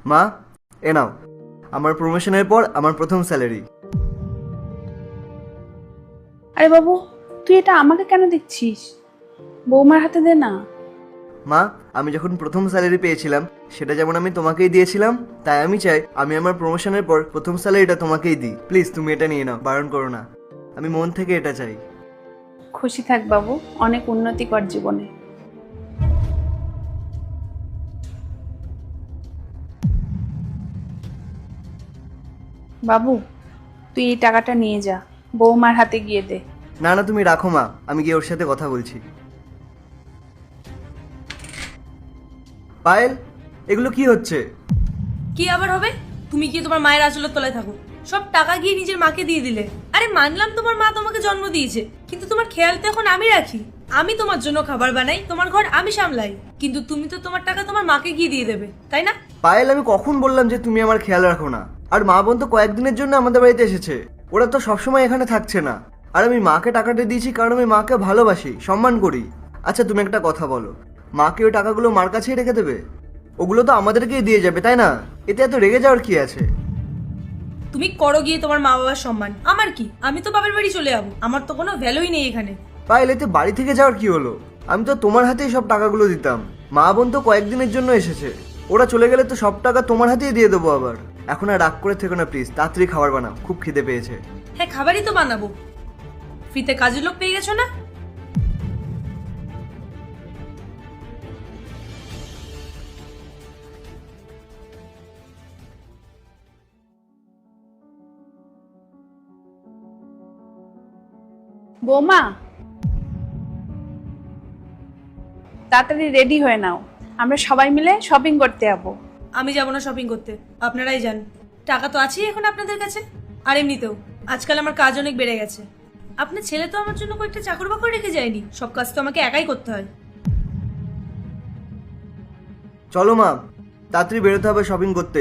মা, এ নাও আমার প্রমোশনের পর আমার প্রথম স্যালারি। আরে বাবু, তুই এটা আমাকে কেন দিচ্ছিস? বৌমার হাতে দে না। মা, আমি যখন প্রথম স্যালারি পেয়েছিলাম সেটা যেমন আমি তোমাকেই দিয়েছিলাম, তাই আমি চাই আমি আমার প্রমোশনের পর প্রথম স্যালারিটা তোমাকেই দিই। প্লিজ তুমি এটা নিয়ে নাও, বারণ করো না, আমি মন থেকে এটা চাই। খুশি থাক বাবু, অনেক উন্নতি কর জীবনে। বাবু, তুই এই টাকাটা নিয়ে যা, বৌমার হাতে গিয়ে দে। না না, তুমি রাখো মা, আমি গিয়ে ওর সাথে কথা বলছি। পায়েল, এগুলো কি হচ্ছে? কি আবার হবে? তুমি কি তোমার মায়ের আঁচলের তলায় থাকো? সব টাকা গিয়ে নিজের মাকে দিয়ে দিলে। আরে মানলাম তোমার মা তোমাকে জন্ম দিয়েছে, কিন্তু তোমার খেয়াল তো এখন আমি রাখি। আমি তোমার জন্য খাবার বানাই, তোমার ঘর আমি সামলাই, কিন্তু তুমি তো তোমার টাকা তোমার মাকে গিয়ে দিয়ে দেবে, তাই না? পায়েল, আমি কখন বললাম যে তুমি আমার খেয়াল রাখো না? আর মা বোন তো কয়েকদিনের জন্য আমাদের বাড়িতে এসেছে, ওরা তো সবসময় এখানে থাকছে না। আর আমি মাকে টাকাটা দিয়েছি কারণ আমি মাকে ভালোবাসি, সম্মান করি। আচ্ছা তুমি একটা কথা বলো, মাকে ওই টাকাগুলো মার কাছেই রেখে দেবে? ওগুলো তো আমাদেরকেই দিয়ে যাবে, তাই না? এতে এত রেগে যাওয়ার কি আছে? তুমি করো গিয়ে তোমার মা বাবার সম্মান, আমার কি? আমি তো বাবার বাড়ি চলে যাবো, আমার তো কোনো ভ্যালুই নেই এখানে। পায়েল, এতে বাড়ি থেকে যাওয়ার কি হলো? আমি তো তোমার হাতেই সব টাকাগুলো দিতাম। মা বোন তো কয়েকদিনের জন্য এসেছে, ওরা চলে গেলে তো সব টাকা তোমার হাতেই দিয়ে দেবো আবার। এখন আর রাগ করে থেকো না প্লিজ, তাড়াতাড়ি খাবার বানাও, খুব খিদে পেয়েছে। হ্যাঁ, খাবারই তো বানাবো। ফ্রিতে কাজের লোক পেয়ে গেছো না? বৌমা, তাড়াতাড়ি রেডি হয়ে নাও, আমরা সবাই মিলে শপিং করতে যাবো। আমি যাবো না শপিং করতে, আপনারাই যান। টাকা তো আছেই এখন আপনাদের কাছে। আর এমনিতেও আজকাল আমার কাজ অনেক বেড়ে গেছে। আপনার ছেলে তো আমার জন্য কয়েকটা চাকর বাকর রেখে যায়নি, সব কাজ তো আমাকে একাই করতে হয়। চলো মা, তাড়াতাড়ি বেরোতে হবে শপিং করতে।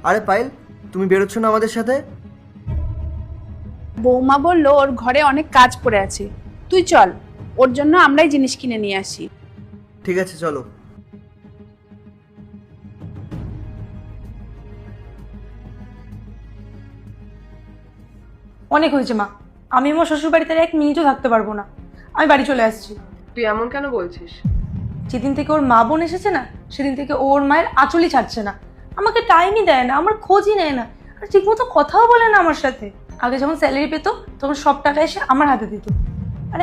আরে পায়েল, তুমি বেরোচ্ছ না আমাদের সাথে? বৌমা বললো ওর ঘরে অনেক কাজ পড়ে আছে, তুই চল, ওর জন্য আমরাই জিনিস কিনে নিয়ে আসি। ঠিক আছে চলো। অনেক হয়েছে মা, আমি আমার শ্বশুর বাড়িতে আর 1 মিনিটও থাকতে পারবো না। আমি বাড়ি চলে আসছি। তুই এমন কেন বলছিস? যেদিন থেকে ওর মা বোন এসেছে না, সেদিন থেকে ওর মায়ের আঁচলই ছাড়ছে না। আমাকে টাইমই দেয় না, আমার খোঁজই নেয় না, আর ঠিকমতো কথাও বলে না আমার সাথে। আগে যখন স্যালারি পেতো তখন সব টাকা এসে আমার হাতে দিত,